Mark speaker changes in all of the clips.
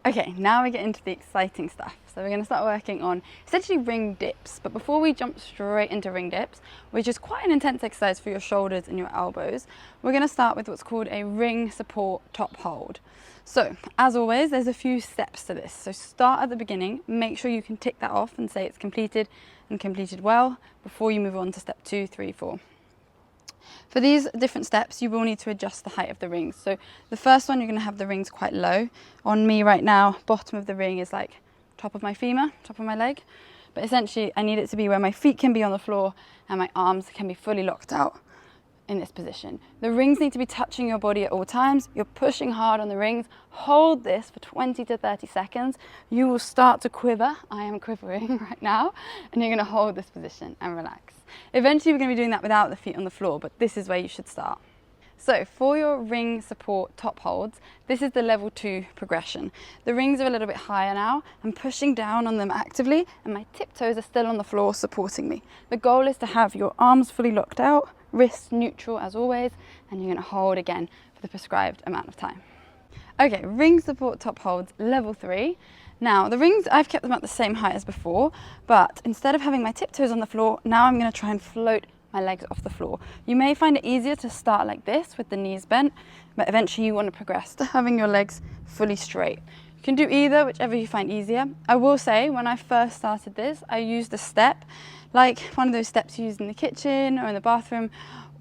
Speaker 1: Okay, now we get into the exciting stuff. So we're going to start working on essentially ring dips. But before we jump straight into ring dips, which is quite an intense exercise for your shoulders and your elbows, we're going to start with what's called a ring support top hold. So as always, there's a few steps to this. So start at the beginning, make sure you can tick that off and say it's completed and completed well before you move on to step 2, 3, 4. For these different steps, you will need to adjust the height of the rings. So the first one, you're going to have the rings quite low. On me right now, bottom of the ring is like top of my femur, top of my leg. But essentially, I need it to be where my feet can be on the floor and my arms can be fully locked out in this position. The rings need to be touching your body at all times. You're pushing hard on the rings. Hold this for 20 to 30 seconds. You will start to quiver. I am quivering right now. And you're going to hold this position and relax. Eventually, we're going to be doing that without the feet on the floor, but this is where you should start. So for your ring support top holds, this is the level 2 progression. The rings are a little bit higher now. I'm pushing down on them actively and my tiptoes are still on the floor supporting me. The goal is to have your arms fully locked out, wrists neutral as always, and you're going to hold again for the prescribed amount of time. Okay, ring support top holds level 3. Now the rings, I've kept them at the same height as before, but instead of having my tiptoes on the floor, now I'm going to try and float my legs off the floor. You may find it easier to start like this with the knees bent, but eventually you want to progress to having your legs fully straight. You can do either, whichever you find easier. I will say, when I first started this, I used a step, like one of those steps you use in the kitchen or in the bathroom,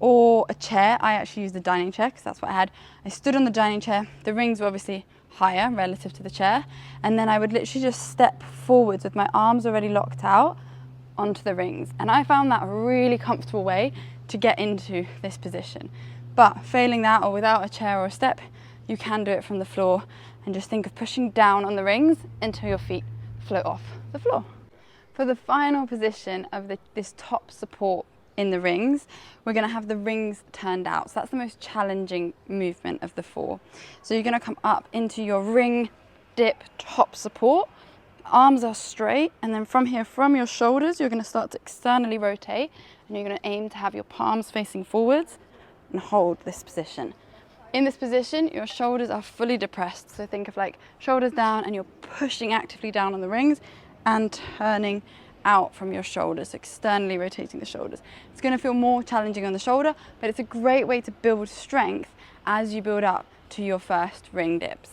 Speaker 1: or a chair. I actually used the dining chair because that's what I had. I stood on the dining chair. The rings were obviously higher relative to the chair, and then I would literally just step forwards with my arms already locked out onto the rings, and I found that a really comfortable way to get into this position. But failing that, or without a chair or a step, you can do it from the floor and just think of pushing down on the rings until your feet float off the floor. For the final position of this top support in the rings, we're going to have the rings turned out. So that's the most challenging movement of the 4. So you're going to come up into your ring dip top support. Arms are straight, and then from here, from your shoulders, you're going to start to externally rotate, and you're going to aim to have your palms facing forwards and hold this position. In this position, your shoulders are fully depressed. So think of like shoulders down, and you're pushing actively down on the rings and turning out from your shoulders, externally rotating the shoulders. It's going to feel more challenging on the shoulder, but it's a great way to build strength as you build up to your first ring dips.